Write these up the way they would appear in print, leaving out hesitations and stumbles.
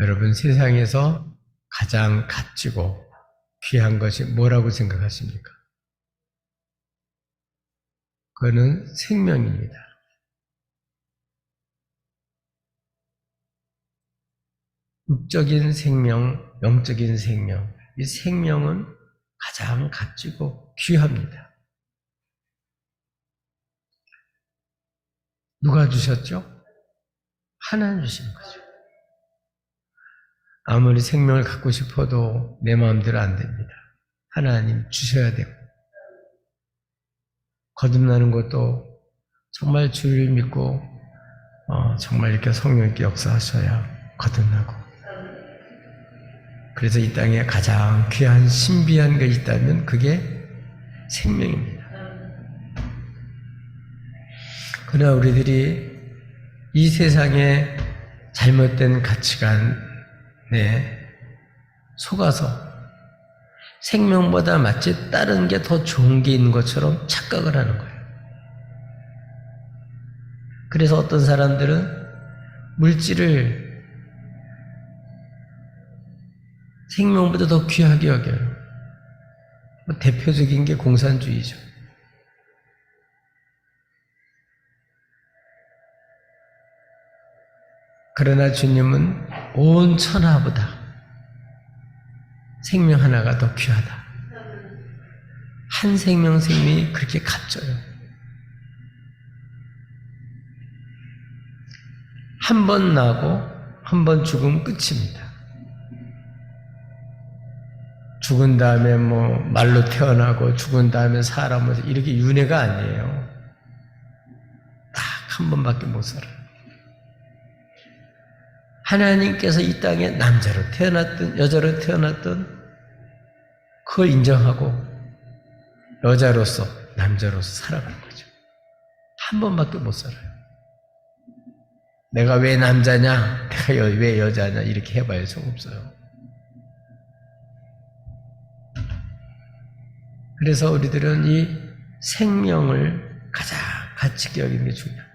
여러분 세상에서 가장 값지고 귀한 것이 뭐라고 생각하십니까? 그거는 생명입니다. 육적인 생명, 영적인 생명, 이 생명은 가장 값지고 귀합니다. 누가 주셨죠? 하나님 주신 거죠. 아무리 생명을 갖고 싶어도 내 마음대로 안 됩니다. 하나님 주셔야 되고, 거듭나는 것도 정말 주를 믿고 정말 이렇게 성령님께 역사하셔야 거듭나고, 그래서 이 땅에 가장 귀한 신비한 것이 있다면 그게 생명입니다. 그러나 우리들이 이 세상의 잘못된 가치관에 속아서 생명보다 마치 다른 게 더 좋은 게 있는 것처럼 착각을 하는 거예요. 그래서 어떤 사람들은 물질을 생명보다 더 귀하게 여겨요. 대표적인 게 공산주의죠. 그러나 주님은 온 천하보다 생명 하나가 더 귀하다. 한 생명이 그렇게 값져요. 한 번 나고 한 번 죽으면 끝입니다. 죽은 다음에 말로 태어나고 죽은 다음에 사람으로 이렇게 윤회가 아니에요. 딱 한 번밖에 못 살아요. 하나님께서 이 땅에 남자로 태어났든 여자로 태어났든 그걸 인정하고 여자로서 남자로서 살아가는 거죠. 한 번밖에 못 살아요. 내가 왜 남자냐, 내가 왜 여자냐 이렇게 해봐야 소용없어요. 그래서 우리들은 이 생명을 가장 가치 있게 여기는 게 중요합니다.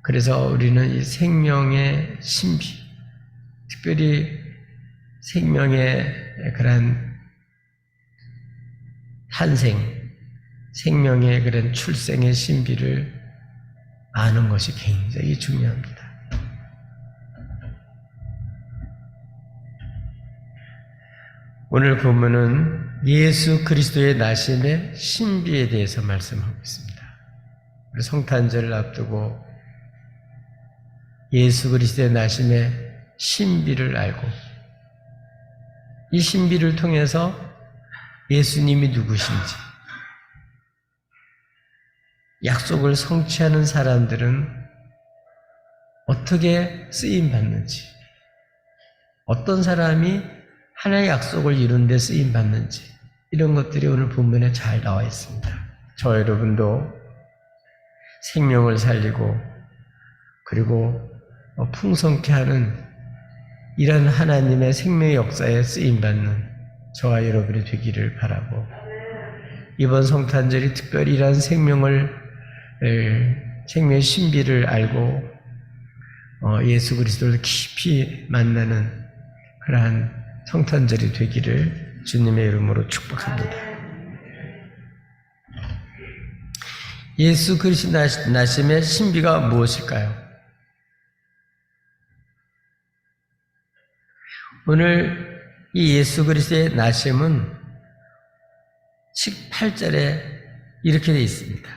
그래서 우리는 이 생명의 신비, 특별히 생명의 그런 탄생, 생명의 그런 출생의 신비를 아는 것이 굉장히 중요합니다. 오늘 본문은 예수 그리스도의 나심의 신비에 대해서 말씀하고 있습니다. 우리 성탄절을 앞두고 예수 그리스도의 나심의 신비를 알고 이 신비를 통해서 예수님이 누구신지, 약속을 성취하는 사람들은 어떻게 쓰임받는지, 어떤 사람이 하나의 약속을 이룬 데 쓰임받는지, 이런 것들이 오늘 본문에 잘 나와 있습니다. 저 여러분도 생명을 살리고 그리고 풍성케 하는 이런 하나님의 생명의 역사에 쓰임받는 저와 여러분이 되기를 바라고, 이번 성탄절이 특별히 이러한 생명의 신비를 알고 예수 그리스도를 깊이 만나는 그러한 성탄절이 되기를 주님의 이름으로 축복합니다. 예수 그리스도 나심의 신비가 무엇일까요? 오늘 이 예수 그리스도의 나심은 18절에 이렇게 되어 있습니다.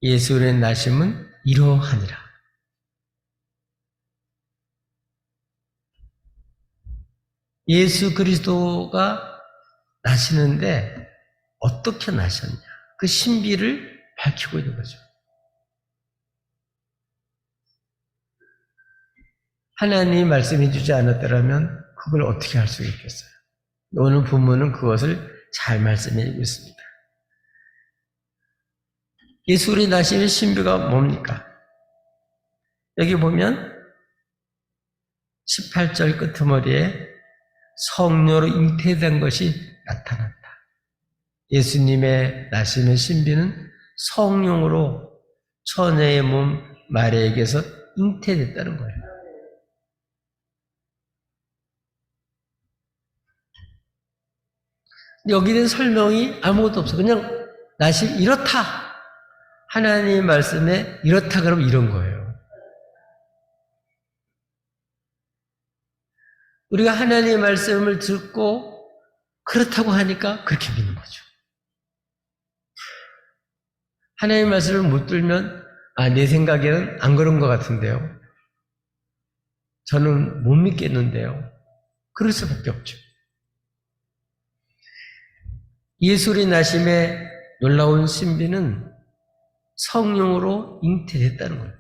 예수 그리스도의 나심은 이러하니라. 예수 그리스도가 나시는데 어떻게 나셨냐? 그 신비를 밝히고 있는 거죠. 하나님이 말씀해 주지 않았더라면 그걸 어떻게 할 수 있겠어요? 오늘 본문은 그것을 잘 말씀해 주고 있습니다. 예수 그리스도의 나심의 신비가 뭡니까? 여기 보면 18절 끄트머리에 성령으로 잉태된 것이 나타났다. 예수님의 나심의 신비는 성령으로 처녀의 몸 마리아에게서 잉태됐다는 거예요. 여기에 대한 설명이 아무것도 없어. 그냥 나시 이렇다. 하나님 말씀에 이렇다 그러면 이런 거예요. 우리가 하나님의 말씀을 듣고 그렇다고 하니까 그렇게 믿는 거죠. 하나님의 말씀을 못 들면 내 생각에는 안 그런 것 같은데요. 저는 못 믿겠는데요. 그럴 수밖에 없죠. 예수의 나심의 놀라운 신비는 성령으로 잉태됐다는 거예요.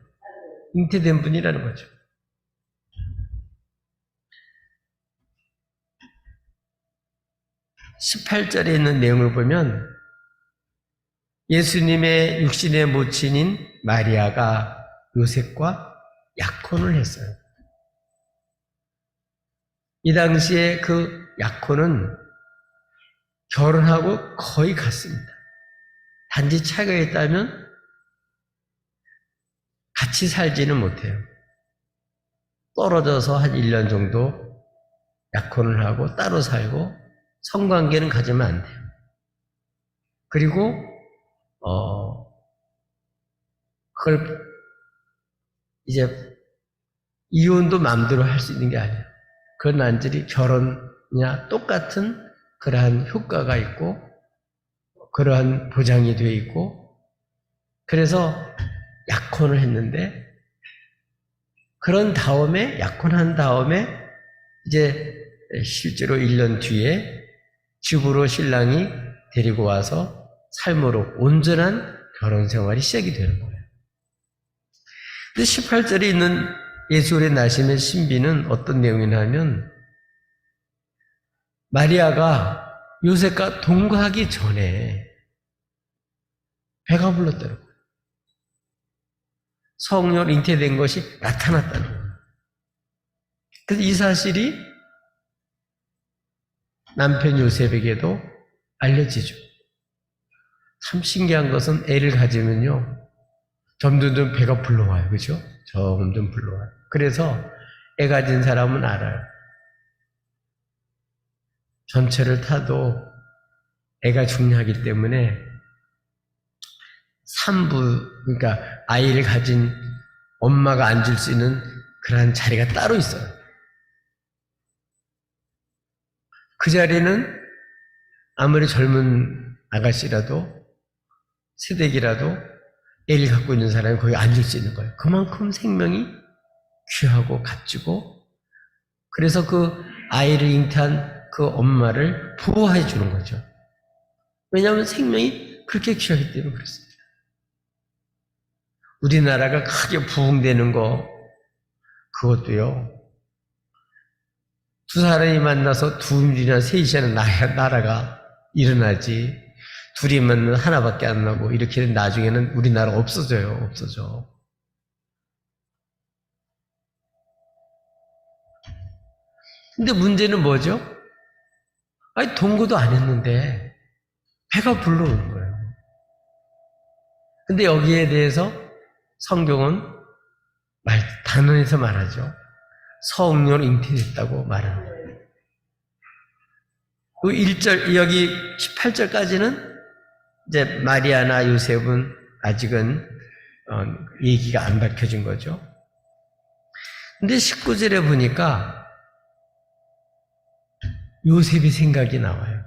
잉태된 분이라는 거죠. (18절에) 있는 내용을 보면 예수님의 육신의 모친인 마리아가 요셉과 약혼을 했어요. 이 당시에 그 약혼은 결혼하고 거의 같습니다. 단지 차이가 있다면 같이 살지는 못해요. 떨어져서 한 1년 정도 약혼을 하고 따로 살고 성관계는 가지면 안 돼요. 그리고 그걸 이제 이혼도 마음대로 할 수 있는 게 아니에요. 그런 난들이 결혼이나 똑같은 그러한 효과가 있고 그러한 보장이 되어 있고 그래서 약혼을 했는데 그런 다음에 약혼한 다음에 이제 실제로 1년 뒤에 집으로 신랑이 데리고 와서 삶으로 온전한 결혼 생활이 시작이 되는 거예요. 근데 18절에 있는 예수의 나심의 신비는 어떤 내용이냐면 마리아가 요셉과 동거하기 전에 배가 불렀다는 거예요. 성령으로 잉태된 것이 나타났다는 거예요. 그래서 이 사실이 남편 요셉에게도 알려지죠. 참 신기한 것은 애를 가지면요. 점점 배가 불러와요. 그죠? 점점 불러와요. 그래서 애 가진 사람은 알아요. 전철을 타도 애가 중요하기 때문에 산부, 그러니까 아이를 가진 엄마가 앉을 수 있는 그러한 자리가 따로 있어요. 그 자리는 아무리 젊은 아가씨라도 새댁이라도 애를 갖고 있는 사람이 거기 앉을 수 있는 거예요. 그만큼 생명이 귀하고 값지고 그래서 그 아이를 잉태한 그 엄마를 보호해 주는 거죠. 왜냐하면 생명이 그렇게 귀하기 때문에 그렇습니다. 우리나라가 크게 부흥되는 거 그것도요. 두 사람이 만나서 둘이나 셋이나 나라가 일어나지 둘이 만나면 하나밖에 안 나고 이렇게 나중에는 우리나라 없어져요. 없어져. 근데 문제는 뭐죠? 아니 동거도 안 했는데 배가 불러오는 거예요. 근데 여기에 대해서 성경은 단언해서 말하죠. 성령으로 잉태됐다고 말하는 거예요. 그 1절, 여기 18절까지는 이제 마리아나 요셉은 아직은 얘기가 안 밝혀진 거죠. 근데 19절에 보니까 요셉이 생각이 나와요.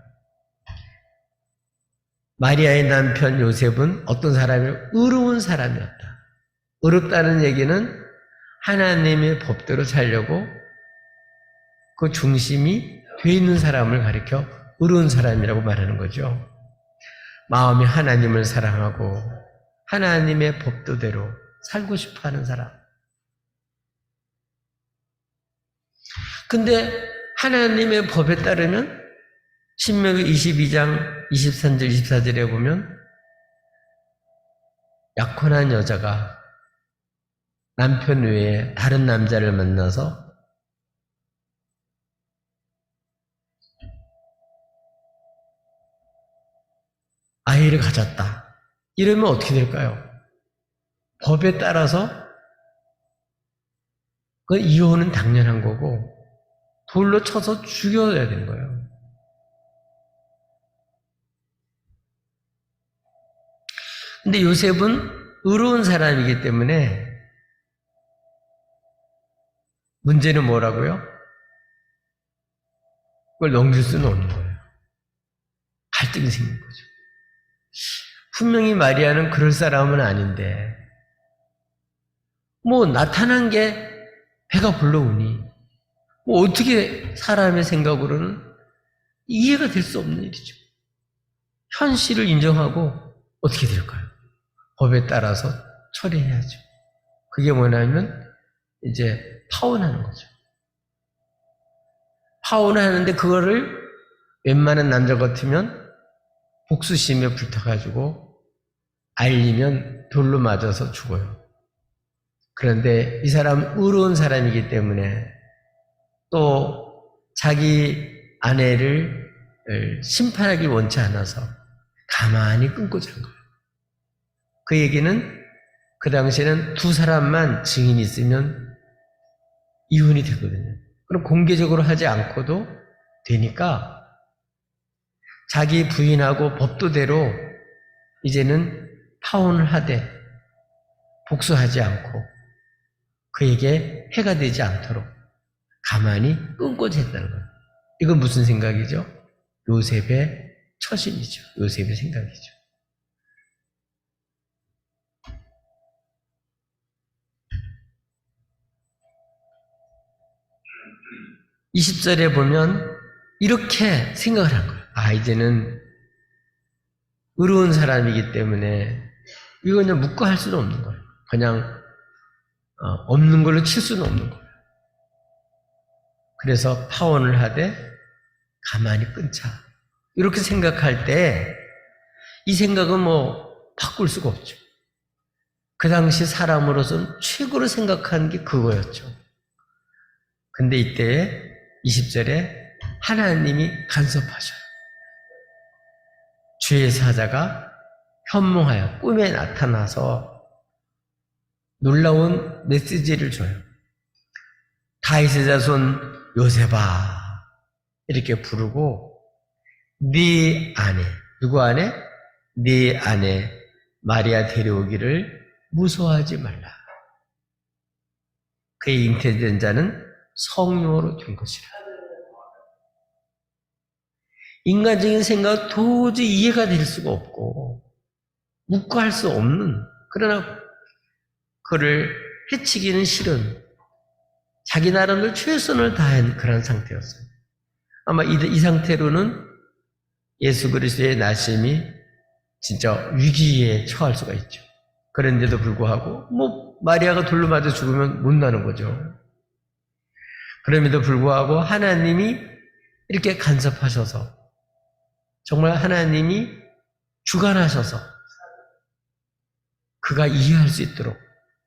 마리아의 남편 요셉은 어떤 사람이요? 의로운 사람이었다. 의롭다는 얘기는 하나님의 법대로 살려고 그 중심이 돼 있는 사람을 가리켜 의로운 사람이라고 말하는 거죠. 마음이 하나님을 사랑하고 하나님의 법도대로 살고 싶어하는 사람. 근데 하나님의 법에 따르면 신명기 22장 23절 24절에 보면 약혼한 여자가 남편 외에 다른 남자를 만나서 아이를 가졌다. 이러면 어떻게 될까요? 법에 따라서 그 이혼은 당연한 거고 돌로 쳐서 죽여야 되는 거예요. 근데 요셉은 의로운 사람이기 때문에 문제는 뭐라고요? 그걸 넘길 수는 없는 거예요. 갈등이 생긴 거죠. 분명히 마리아는 그럴 사람은 아닌데 뭐 나타난 게 배가 불러오니 뭐 어떻게 사람의 생각으로는 이해가 될 수 없는 일이죠. 현실을 인정하고 어떻게 될까요? 법에 따라서 처리해야죠. 그게 뭐냐면 이제 파혼하는 거죠. 파혼하는데 그거를 웬만한 남자 같으면 복수심에 불타가지고 알리면 돌로 맞아서 죽어요. 그런데 이 사람은 의로운 사람이기 때문에 또 자기 아내를 심판하기 원치 않아서 가만히 끊고 잔 거예요. 그 얘기는 그 당시에는 두 사람만 증인이 있으면 이혼이 되거든요. 그럼 공개적으로 하지 않고도 되니까 자기 부인하고 법도대로 이제는 파혼을 하되 복수하지 않고 그에게 해가 되지 않도록 가만히 끊고 잤다는 거예요. 이건 무슨 생각이죠? 요셉의 처신이죠. 요셉의 생각이죠. 20절에 보면 이렇게 생각을 한 거예요. 아, 이제는 의로운 사람이기 때문에 이건 그냥 묻고 할 수는 없는 거예요. 그냥 없는 걸로 칠 수는 없는 거예요. 그래서 파혼을 하되 가만히 끊자. 이렇게 생각할 때 이 생각은 뭐 바꿀 수가 없죠. 그 당시 사람으로서는 최고로 생각한 게 그거였죠. 근데 이때 20절에 하나님이 간섭하셔요. 주의 사자가 현몽하여 꿈에 나타나서 놀라운 메시지를 줘요. 다윗의 자손 요셉아 이렇게 부르고 네 아내, 누구 아내? 네 아내 마리아 데려오기를 무서워하지 말라. 그의 잉태된 자는 성령으로 된 것이라. 인간적인 생각은 도저히 이해가 될 수가 없고 묵과할 수 없는, 그러나 그를 해치기는 싫은 자기 나름대로 최선을 다한 그런 상태였어요. 아마 이 상태로는 예수 그리스도의 나심이 진짜 위기에 처할 수가 있죠. 그런데도 불구하고 뭐 마리아가 돌로 맞아 죽으면 못 나는 거죠. 그럼에도 불구하고 하나님이 이렇게 간섭하셔서 정말 하나님이 주관하셔서 그가 이해할 수 있도록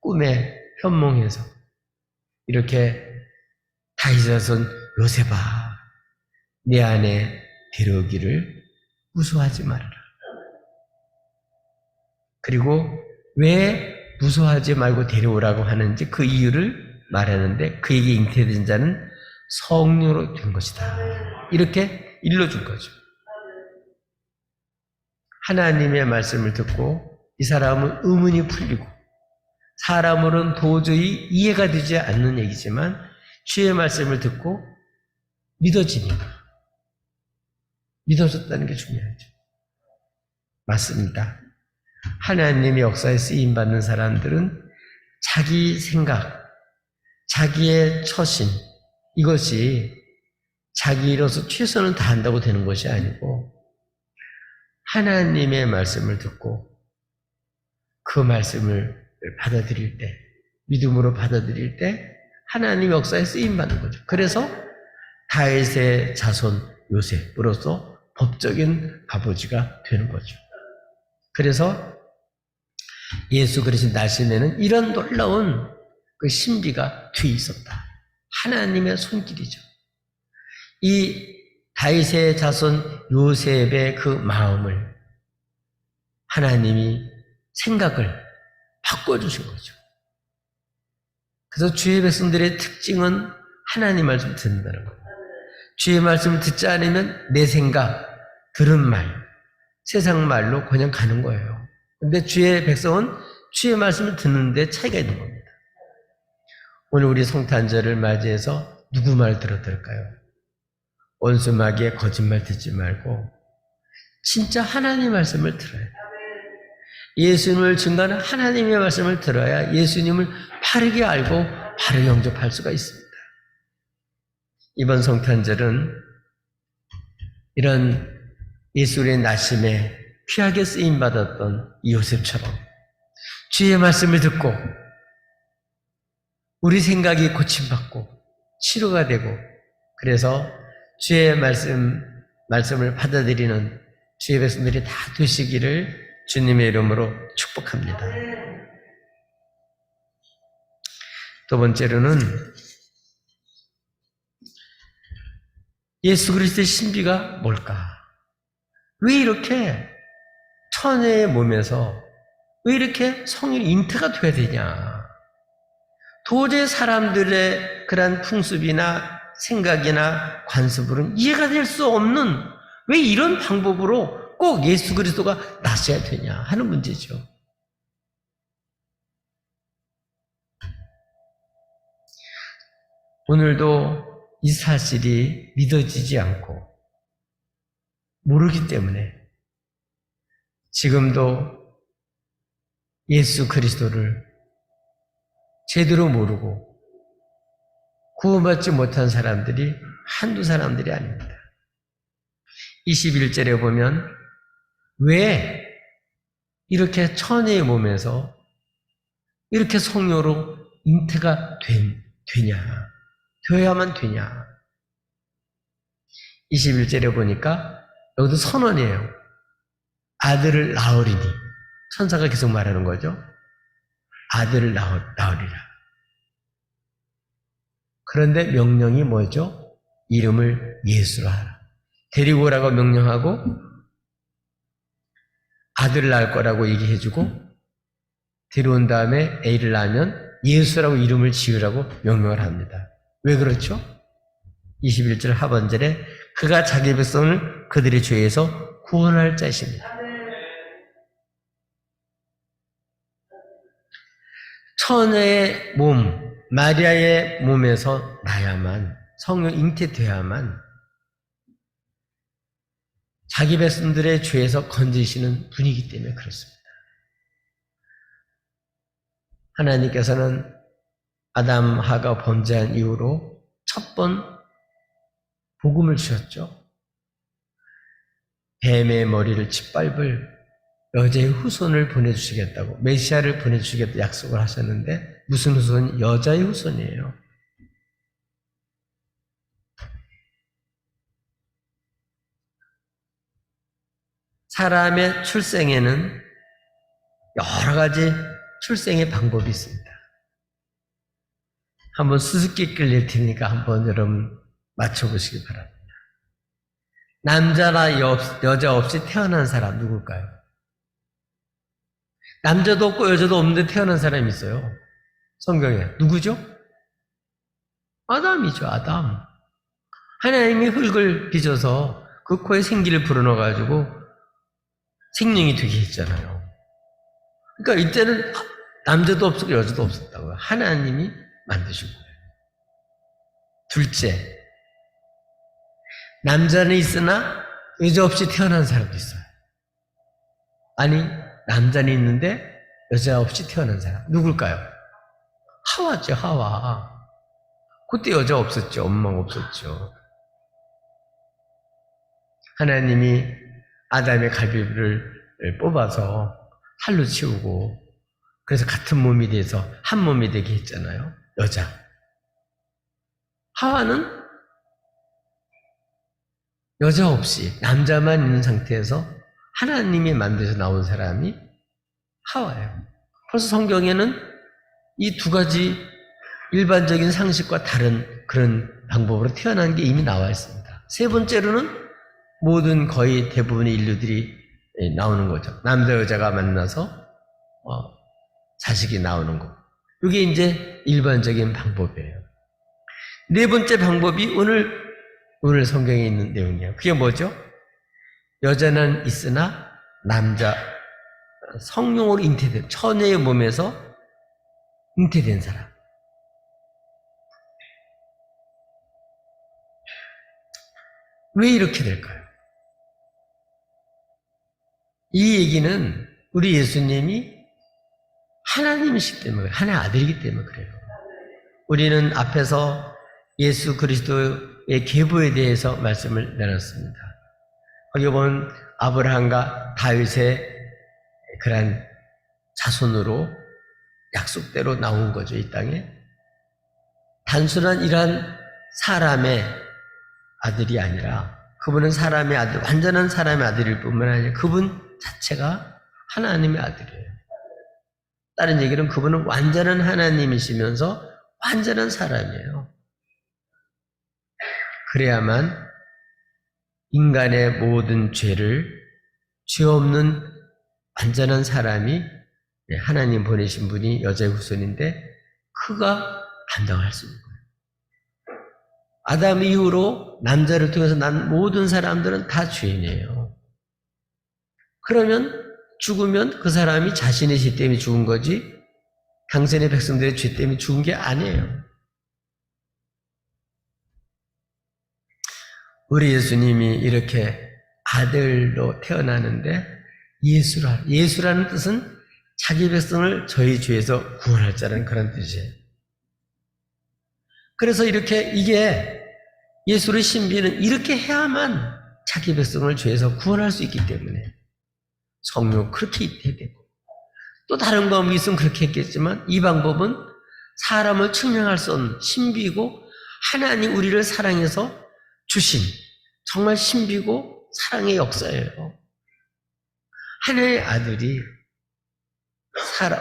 꿈에 현몽해서 이렇게 다윗의 자손 요셉아 내 안에 데려오기를 무서워하지 말아라. 그리고 왜 무서워하지 말고 데려오라고 하는지 그 이유를 말하는데 그에게 잉태된 자는 성령으로 된 것이다. 이렇게 일러준 거죠. 하나님의 말씀을 듣고 이 사람은 의문이 풀리고 사람으로는 도저히 이해가 되지 않는 얘기지만 주의 말씀을 듣고 믿어지니까 믿어졌다는 게 중요하죠. 맞습니다. 하나님의 역사에 쓰임받는 사람들은 자기 생각, 자기의 처신, 이것이 자기로서 최선을 다한다고 되는 것이 아니고 하나님의 말씀을 듣고 그 말씀을 받아들일 때, 믿음으로 받아들일 때 하나님 역사에 쓰임받는 거죠. 그래서 다윗의 자손 요셉으로서 법적인 아버지가 되는 거죠. 그래서 예수 그리스도 나심에는 이런 놀라운 그 신비가 뒤에 있었다. 하나님의 손길이죠. 이 다윗의 자손 요셉의 그 마음을 하나님이 생각을 바꿔주신 거죠. 그래서 주의 백성들의 특징은 하나님 말씀 듣는다는 거예요. 주의 말씀을 듣지 않으면 내 생각, 들은 말, 세상 말로 그냥 가는 거예요. 근데 주의 백성은 주의 말씀을 듣는데 차이가 있는 겁니다. 오늘 우리 성탄절을 맞이해서 누구 말 들어들을까요? 원수 마귀의 거짓말 듣지 말고 진짜 하나님의 말씀을 들어야 돼요. 예수님을 증거하는 하나님의 말씀을 들어야 예수님을 바르게 알고 바르게 영접할 수가 있습니다. 이번 성탄절은 이런 예수의 나심에 귀하게 쓰임받았던 이 요셉처럼 주의 말씀을 듣고 우리 생각이 고침받고 치료가 되고 그래서 주의 말씀을 받아들이는 주의 백성들이 다 되시기를 주님의 이름으로 축복합니다. 두 번째로는 예수 그리스도의 신비가 뭘까? 왜 이렇게 처녀의 몸에서 왜 이렇게 성인이 잉태가 돼야 되냐? 도저히 사람들의 그런 풍습이나 생각이나 관습으로는 이해가 될 수 없는 왜 이런 방법으로 꼭 예수 그리스도가 나셔야 되냐 하는 문제죠. 오늘도 이 사실이 믿어지지 않고 모르기 때문에 지금도 예수 그리스도를 제대로 모르고 구원받지 못한 사람들이 한두 사람들이 아닙니다. 21절에 보면 왜 이렇게 처녀의 몸에서 이렇게 성녀로 잉태가 되냐? 되어야만 되냐? 21절에 보니까 여기도 선언이에요. 아들을 낳으리니. 천사가 계속 말하는 거죠. 아들을 낳으리라. 그런데 명령이 뭐죠? 이름을 예수로 하라. 데리고 오라고 명령하고 아들을 낳을 거라고 얘기해주고 데려온 다음에 애를 낳으면 예수라고 이름을 지으라고 명령을 합니다. 왜 그렇죠? 21절 하반절에 그가 자기 백성을 그들의 죄에서 구원할 자이십니다. 처녀의 몸, 마리아의 몸에서 나야만 성령 잉태돼야만 자기 백성들의 죄에서 건지시는 분이기 때문에 그렇습니다. 하나님께서는 아담 하가 범죄한 이후로 첫 번 복음을 주셨죠. 뱀의 머리를 짓밟을 여자의 후손을 보내주시겠다고, 메시아를 보내주시겠다고 약속을 하셨는데 무슨 후손? 여자의 후손이에요. 사람의 출생에는 여러 가지 출생의 방법이 있습니다. 한번 수수께끼를 낼 테니까 한번 여러분 맞춰보시기 바랍니다. 남자나 여자 없이 태어난 사람 누굴까요? 남자도 없고 여자도 없는데 태어난 사람이 있어요. 성경에. 누구죠? 아담이죠, 아담. 하나님이 흙을 빚어서 그 코에 생기를 불어넣어가지고 생명이 되게 했잖아요. 그러니까 이때는 남자도 없었고 여자도 없었다고요. 하나님이 만드신 거예요. 둘째, 남자는 있으나 여자 없이 태어난 사람도 있어요. 아니, 남자는 있는데 여자 없이 태어난 사람. 누굴까요? 하와죠, 하와. 그때 여자 없었죠. 엄마가 없었죠. 하나님이 아담의 갈비를 뽑아서 살로 치우고 그래서 같은 몸이 돼서 한 몸이 되게 했잖아요. 여자. 하와는 여자 없이 남자만 있는 상태에서 하나님이 만들어서 나온 사람이 하와예요. 그래서 성경에는 이 두 가지 일반적인 상식과 다른 그런 방법으로 태어난 게 이미 나와 있습니다. 세 번째로는 모든 거의 대부분의 인류들이 나오는 거죠. 남자 여자가 만나서 자식이 나오는 거. 이게 이제 일반적인 방법이에요. 네 번째 방법이 오늘 성경에 있는 내용이에요. 그게 뭐죠? 여자는 있으나 성령으로 잉태된, 처녀의 몸에서 잉태된 사람. 왜 이렇게 될까요? 이 얘기는 우리 예수님이 하나님이시기 때문에 그래요. 하나의 아들이기 때문에 그래요. 우리는 앞에서 예수 그리스도의 계보에 대해서 말씀을 나눴습니다. 거기 보면 아브라함과 다윗의 그런 자손으로 약속대로 나온 거죠, 이 땅에. 단순한 이러한 사람의 아들이 아니라 그분은 사람의 아들, 완전한 사람의 아들일 뿐만 아니라 그분 자체가 하나님의 아들이에요. 다른 얘기는 그분은 완전한 하나님이시면서 완전한 사람이에요. 그래야만 인간의 모든 죄를 죄 없는 완전한 사람이 하나님 보내신 분이 여자의 후손인데 그가 감당할 수 있는 거예요. 아담 이후로 남자를 통해서 난 모든 사람들은 다 죄인이에요. 그러면 죽으면 그 사람이 자신의 죄 때문에 죽은 거지 당신의 백성들의 죄 때문에 죽은 게 아니에요. 우리 예수님이 이렇게 아들로 태어나는데 예수라는 뜻은 자기 백성을 저희 죄에서 구원할 자라는 그런 뜻이에요. 그래서 이게 예수의 신비는 이렇게 해야만 자기 백성을 죄에서 구원할 수 있기 때문에 성령 그렇게 잉태되고 또 다른 방법이 있으면 그렇게 했겠지만 이 방법은 사람을 측량할 수 없는 신비고 하나님 우리를 사랑해서 주신 정말 신비고 사랑의 역사예요. 하나님의 아들이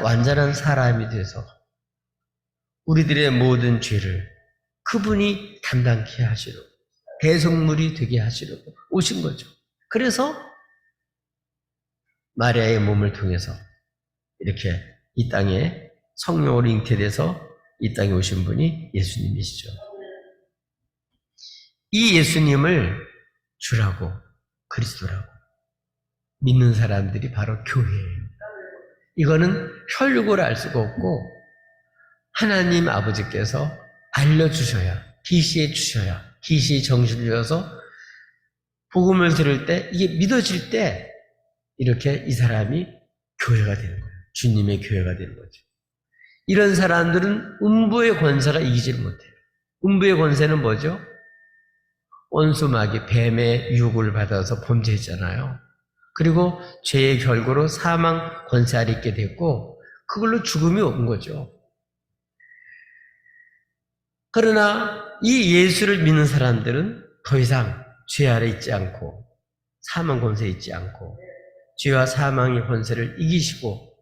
완전한 사람이 돼서 우리들의 모든 죄를 그분이 담당케 하시려고 대속물이 되게 하시려고 오신 거죠. 그래서 마리아의 몸을 통해서 이렇게 이 땅에 성령으로 잉태돼서 이 땅에 오신 분이 예수님이시죠. 이 예수님을 주라고 그리스도라고 믿는 사람들이 바로 교회예요. 이거는 혈육으로 알 수가 없고 하나님 아버지께서 알려주셔야 계시해 주셔야 계시의 정신을 주셔서 복음을 들을 때 이게 믿어질 때 이렇게 이 사람이 교회가 되는 거예요. 주님의 교회가 되는 거죠. 이런 사람들은 음부의 권세가 이기지를 못해요. 음부의 권세는 뭐죠? 원수마귀 뱀의 유혹을 받아서 범죄했잖아요. 그리고 죄의 결과로 사망 권세 아래 있게 됐고 그걸로 죽음이 온 거죠. 그러나 이 예수를 믿는 사람들은 더 이상 죄 아래 있지 않고 사망 권세에 있지 않고 죄와 사망의 권세를 이기시고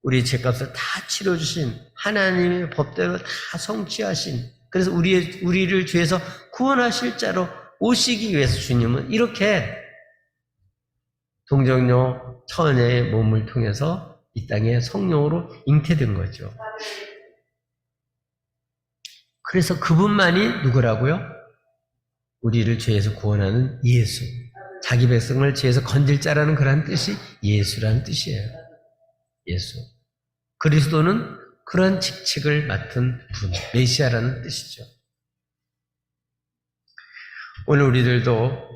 우리의 죄값을 다 치러주신 하나님의 법대로 다 성취하신 그래서 우리를 죄에서 구원하실 자로 오시기 위해서 주님은 이렇게 동정녀 처녀의 몸을 통해서 이 땅에 성령으로 잉태된 거죠. 그래서 그분만이 누구라고요? 우리를 죄에서 구원하는 예수. 자기 백성을 죄에서 건질 자라는 그런 뜻이 예수라는 뜻이에요. 예수. 그리스도는 그런 직책을 맡은 분, 메시아라는 뜻이죠. 오늘 우리들도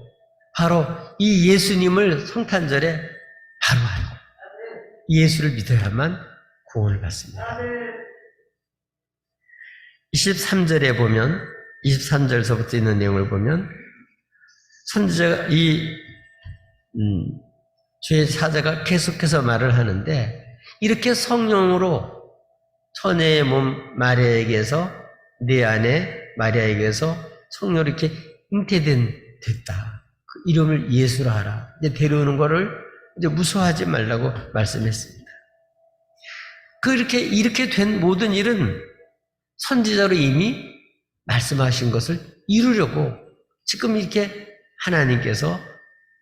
바로 이 예수님을 성탄절에 바로 알고 예수를 믿어야만 구원을 받습니다. 23절에 보면 23절서부터 있는 내용을 보면 선지자가 주의 사자가 계속해서 말을 하는데 이렇게 성령으로 처녀의 몸 마리아에게서 내 안에 마리아에게서 성령으로 이렇게 됐다. 그 이름을 예수라 하라. 이제 데려오는 거를 이제 무서워하지 말라고 말씀했습니다. 이렇게 된 모든 일은 선지자로 이미 말씀하신 것을 이루려고 지금 이렇게 하나님께서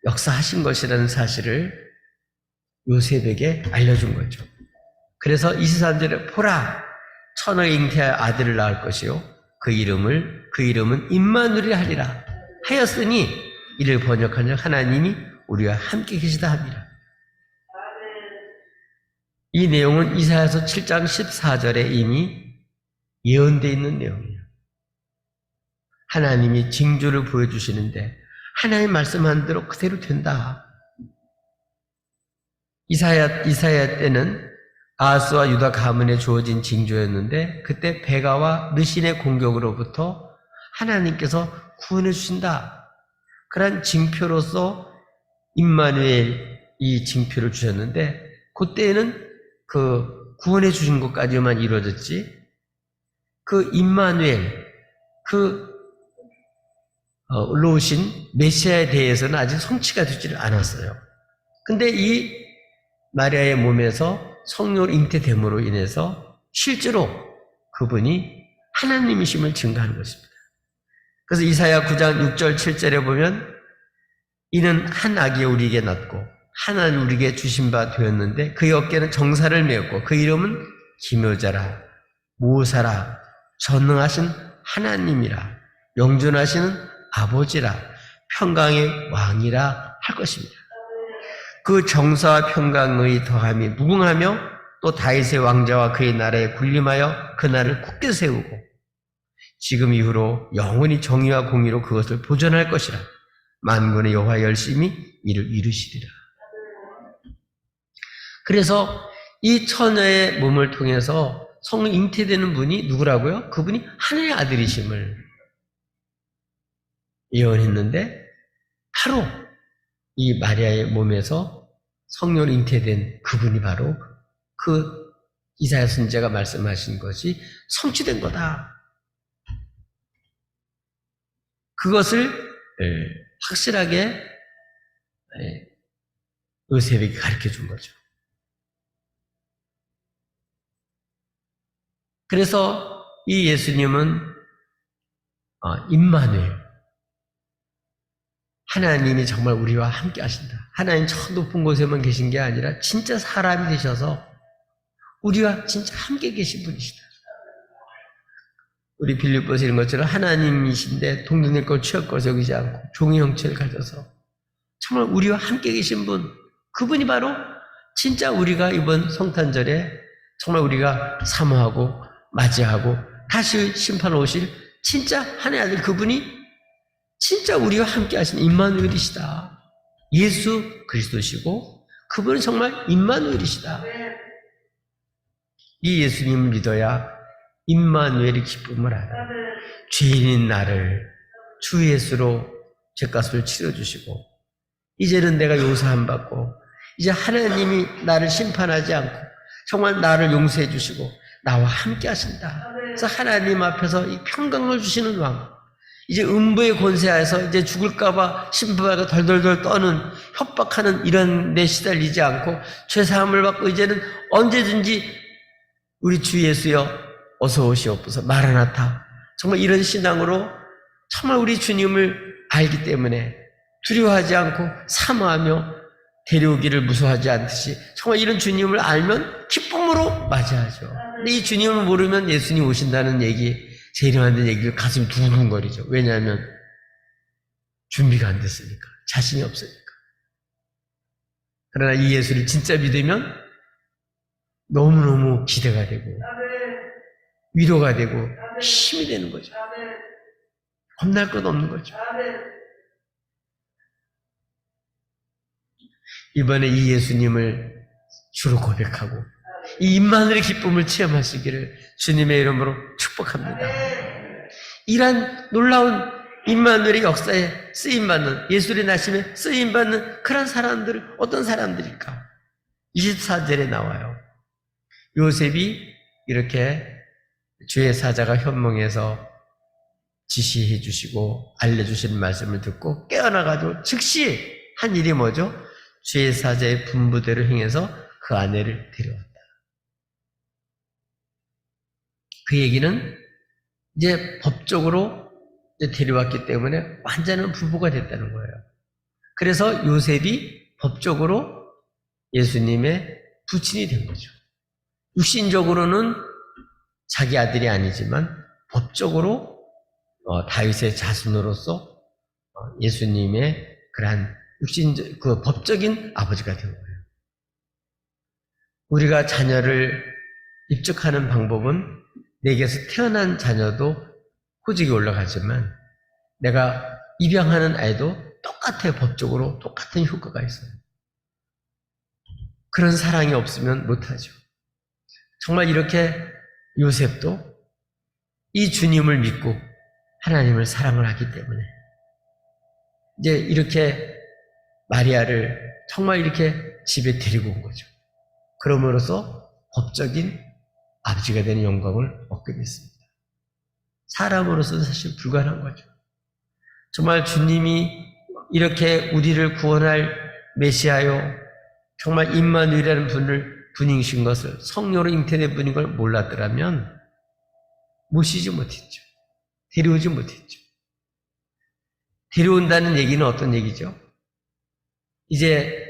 역사하신 것이라는 사실을 요셉에게 알려준 거죠. 그래서 23절에 보라 처녀가 잉태하여 아들을 낳을 것이요 그 이름은 임마누엘이라 하리라 하였으니 이를 번역한 즉 하나님이 우리와 함께 계시다 합니다. 이 내용은 이사야서 7장 14절에 이미 예언되어 있는 내용이에요. 하나님이 징조를 보여주시는데 하나님 말씀한 대로 그대로 된다. 이사야 때는 아하스와 유다 가문에 주어진 징조였는데 그때 베가와 느신의 공격으로부터 하나님께서 구원해 주신다. 그런 징표로서 임마누엘 이 징표를 주셨는데 그때는 그 구원해 주신 것까지만 이루어졌지 그 임마누엘 로 오신 메시아에 대해서는 아직 성취가 되지를 않았어요. 근데 이 마리아의 몸에서 성령으로 잉태됨으로 인해서 실제로 그분이 하나님이심을 증거하는 것입니다. 그래서 이사야 9장 6절 7절에 보면 이는 한 아기 우리에게 낳고 하나는 우리에게 주신 바 되었는데 그의 어깨는 정사를 메었고 그 이름은 기묘자라 모사라 전능하신 하나님이라 영존하시는 아버지라 평강의 왕이라 할 것입니다. 그 정사와 평강의 더함이 무궁하며 또 다윗의 왕자와 그의 나라에 군림하여 그 나라를 굳게 세우고 지금 이후로 영원히 정의와 공의로 그것을 보존할 것이라 만군의 여호와 열심히 이를 이루시리라. 그래서 이 처녀의 몸을 통해서 성령 잉태되는 분이 누구라고요? 그분이 하나님의 아들이심을 예언했는데 바로 이 마리아의 몸에서 성령으로 잉태된 그분이 바로 그 이사야 선지자가 말씀하신 것이 성취된 거다. 그것을 확실하게 요셉에게 가르쳐 준 거죠. 그래서 이 예수님은 임마누엘 하나님이 정말 우리와 함께 하신다. 하나님 저 높은 곳에만 계신 게 아니라 진짜 사람이 되셔서 우리와 진짜 함께 계신 분이시다. 우리 빌립보서 이런 것처럼 하나님이신데 동등의 걸 취할 것을 여기지 않고 종의 형체를 가져서 정말 우리와 함께 계신 분, 그분이 바로 진짜 우리가 이번 성탄절에 정말 우리가 사모하고 맞이하고 다시 심판 오실 진짜 하나님 아들 그분이 진짜 우리와 함께 하신 임마누엘이시다. 예수 그리스도시고 그분은 정말 임마누엘이시다. 이 예수님을 믿어야 임마누엘의 기쁨을 알아. 죄인인 나를 주 예수로 죄값을 치러주시고 이제는 내가 용서함 받고 이제 하나님이 나를 심판하지 않고 정말 나를 용서해 주시고 나와 함께 하신다. 그래서 하나님 앞에서 이 평강을 주시는 왕, 이제 음부의 권세하에서 이제 죽을까봐 심판하고 덜덜덜 떠는 협박하는 이런 데 시달리지 않고 죄사함을 받고 이제는 언제든지 우리 주 예수여 어서 오시옵소서 마라나타 정말 이런 신앙으로 정말 우리 주님을 알기 때문에 두려워하지 않고 사모하며 데려오기를 무서워하지 않듯이 정말 이런 주님을 알면 기쁨으로 맞이하죠. 근데 이 주님을 모르면 예수님 오신다는 얘기 재림한다는 얘기를 가슴이 두근거리죠. 왜냐하면 준비가 안 됐으니까 자신이 없으니까. 그러나 이 예수를 진짜 믿으면 너무너무 기대가 되고 위로가 되고 힘이 되는 거죠. 겁날 것 없는 거죠. 이번에 이 예수님을 주로 고백하고 이 임마누엘의 기쁨을 체험하시기를 주님의 이름으로 축복합니다. 이러한 놀라운 임마누엘의 역사에 쓰임받는 예수의 나심에 쓰임받는 그런 사람들은 어떤 사람들일까? 24절에 나와요. 요셉이 이렇게 주의 사자가 현몽에서 지시해 주시고 알려주시는 말씀을 듣고 깨어나가지고 즉시 한 일이 뭐죠? 주의 사자의 분부대로 행해서 그 아내를 데려왔다. 그 얘기는 이제 법적으로 이제 데려왔기 때문에 완전한 부부가 됐다는 거예요. 그래서 요셉이 법적으로 예수님의 부친이 된 거죠. 육신적으로는 자기 아들이 아니지만 법적으로 다윗의 자손으로서 예수님의 그러한 그 법적인 아버지가 된 거예요. 우리가 자녀를 입적하는 방법은 내게서 태어난 자녀도 호직이 올라가지만 내가 입양하는 아이도 똑같아요. 법적으로 똑같은 효과가 있어요. 그런 사랑이 없으면 못하죠. 정말 이렇게 요셉도 이 주님을 믿고 하나님을 사랑을 하기 때문에 이제 이렇게 마리아를 정말 이렇게 집에 데리고 온 거죠. 그럼으로써 법적인 아버지가 되는 영광을 얻게 됐습니다. 사람으로서는 사실 불가능한 거죠. 정말 주님이 이렇게 우리를 구원할 메시아요, 정말 임마누엘이라는 분이신 것을, 성령으로 잉태된 분인 걸 몰랐더라면 모시지 못했죠. 데려오지 못했죠. 데려온다는 얘기는 어떤 얘기죠? 이제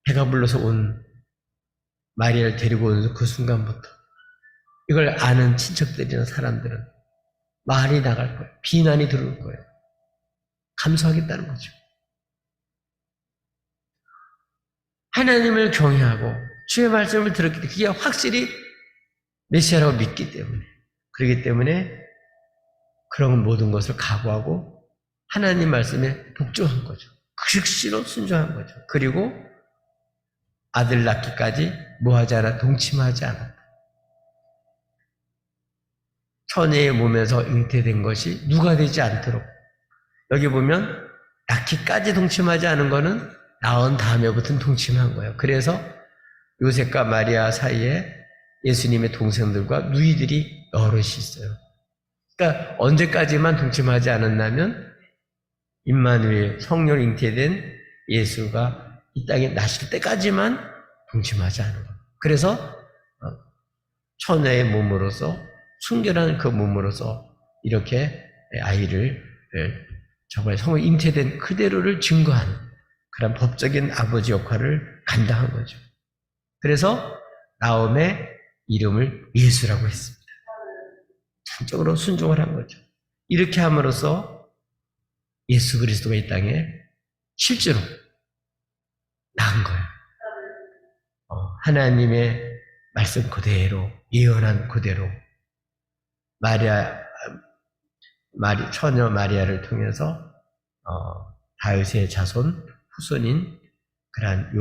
배가 불러서 온 마리아를 데리고 온 그 순간부터 이걸 아는 친척들이나 사람들은 말이 나갈 거예요. 비난이 들어올 거예요. 감수하겠다는 거죠. 하나님을 경외하고 주의 말씀을 들었기 때문에 그게 확실히 메시아라고 믿기 때문에, 그렇기 때문에 그런 모든 것을 각오하고 하나님 말씀에 복종한 거죠. 즉시로 순종한 거죠. 그리고 아들 낳기까지 뭐하지 않아, 동침하지 않았다. 처녀의 몸에서 잉태된 것이 누가 되지 않도록, 여기 보면 낳기까지 동침하지 않은 거는 낳은 다음에부터는 동침한 거예요. 그래서 요셉과 마리아 사이에 예수님의 동생들과 누이들이 여럿이 있어요. 그러니까 언제까지만 동침하지 않았냐면 임마누엘, 성령 잉태된 예수가 이 땅에 나실 때까지만 동침하지 않은 거예요. 그래서 처녀의 몸으로서, 순결한 그 몸으로서 이렇게 아이를 정말 성령 잉태된 그대로를 증거하는 그런 법적인 아버지 역할을 감당한 거죠. 그래서 나옴의 이름을 예수라고 했습니다. 전적으로 순종을 한 거죠. 이렇게 함으로써 예수 그리스도가 이 땅에 실제로 나은 거예요. 하나님의 말씀 그대로, 예언한 그대로 처녀 마리아를 통해서 다윗의 자손 후손인 그러한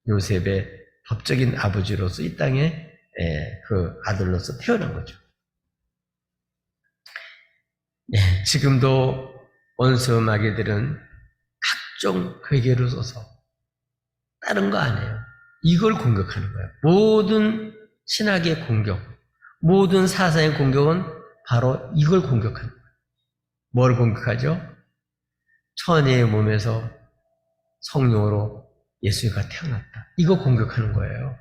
요셉의 법적인 아버지로서 이 땅에 그 아들로서 태어난 거죠. 지금도 원수 마귀들은 각종 괴계를 써서 다른 거 아니에요. 이걸 공격하는 거예요. 모든 신학의 공격, 모든 사상의 공격은 바로 이걸 공격하는 거예요. 뭘 공격하죠? 처녀의 몸에서 성령으로 예수가 태어났다. 이거 공격하는 거예요.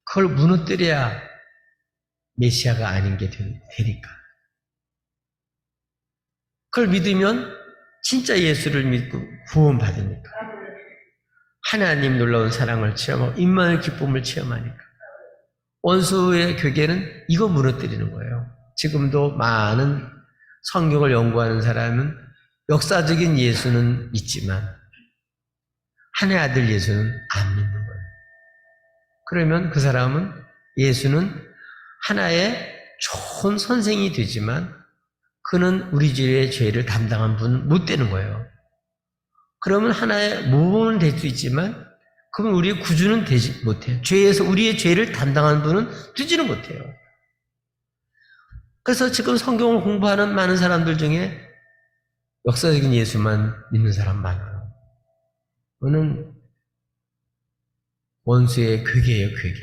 그걸 무너뜨려야 메시아가 아닌 게 되니까. 그걸 믿으면 진짜 예수를 믿고 구원받으니까. 하나님 놀라운 사랑을 체험하고 임마누엘 기쁨을 체험하니까. 원수의 괴계는 이거 무너뜨리는 거예요. 지금도 많은 성경을 연구하는 사람은 역사적인 예수는 있지만 하나의 아들 예수는 안 믿는 거예요. 그러면 그 사람은 예수는 하나의 좋은 선생이 되지만 그는 우리 죄의 죄를 담당한 분은 못 되는 거예요. 그러면 하나의 모범은 될 수 있지만 그러면 우리의 구주는 되지 못해요. 죄에서 우리의 죄를 담당한 분은 되지는 못해요. 그래서 지금 성경을 공부하는 많은 사람들 중에 역사적인 예수만 믿는 사람 많아요. 그거는 원수의 괴계예요, 괴계.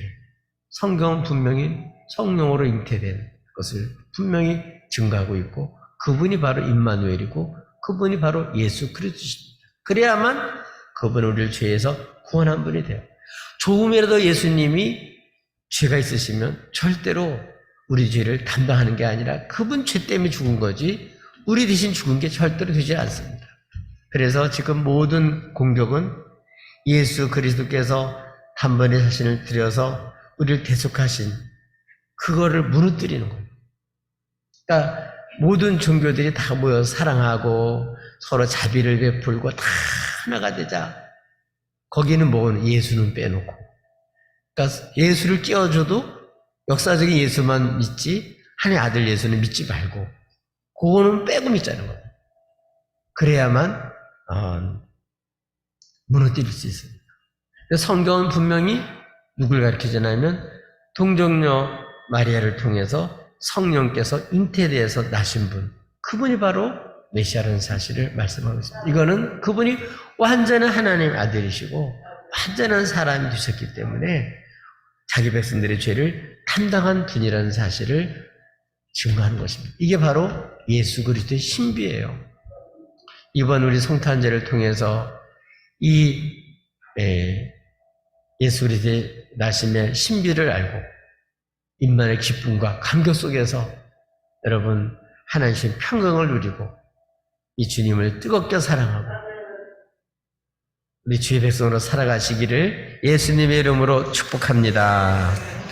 성경은 분명히 성령으로 잉태된 것을 분명히 증거하고 있고 그분이 바로 임마누엘이고 그분이 바로 예수 그리스도십니다. 그래야만 그분은 우리를 죄에서 구원한 분이 돼요. 조금이라도 예수님이 죄가 있으시면 절대로 우리 죄를 담당하는 게 아니라 그분 죄 때문에 죽은 거지 우리 대신 죽은 게 절대로 되지 않습니다. 그래서 지금 모든 공격은 예수 그리스도께서 단번에 자신을 들여서 우리를 대속하신 그거를 무너뜨리는 거예요. 그러니까 모든 종교들이 다 모여서 사랑하고 서로 자비를 베풀고 다 하나가 되자 거기는 뭐는 예수는 빼놓고. 그러니까 예수를 끼워줘도 역사적인 예수만 믿지 하나님의 아들 예수는 믿지 말고 그거는 빼고 믿자는 거예요. 그래야만 무너뜨릴 수 있습니다. 성경은 분명히 누굴 가르치잖아요. 동정녀 마리아를 통해서 성령께서 잉태되어서 나신 분, 그분이 바로 메시아라는 사실을 말씀하고 있습니다. 이거는 그분이 완전한 하나님의 아들이시고 완전한 사람이 되셨기 때문에 자기 백성들의 죄를 담당한 분이라는 사실을 증거하는 것입니다. 이게 바로 예수 그리스도의 신비예요. 이번 우리 성탄제를 통해서 이 예수 그리스도의 나심의 신비를 알고 임만의 기쁨과 감격 속에서 여러분 하나님의 평강을 누리고 이 주님을 뜨겁게 사랑하고 우리 주의 백성으로 살아가시기를 예수님의 이름으로 축복합니다.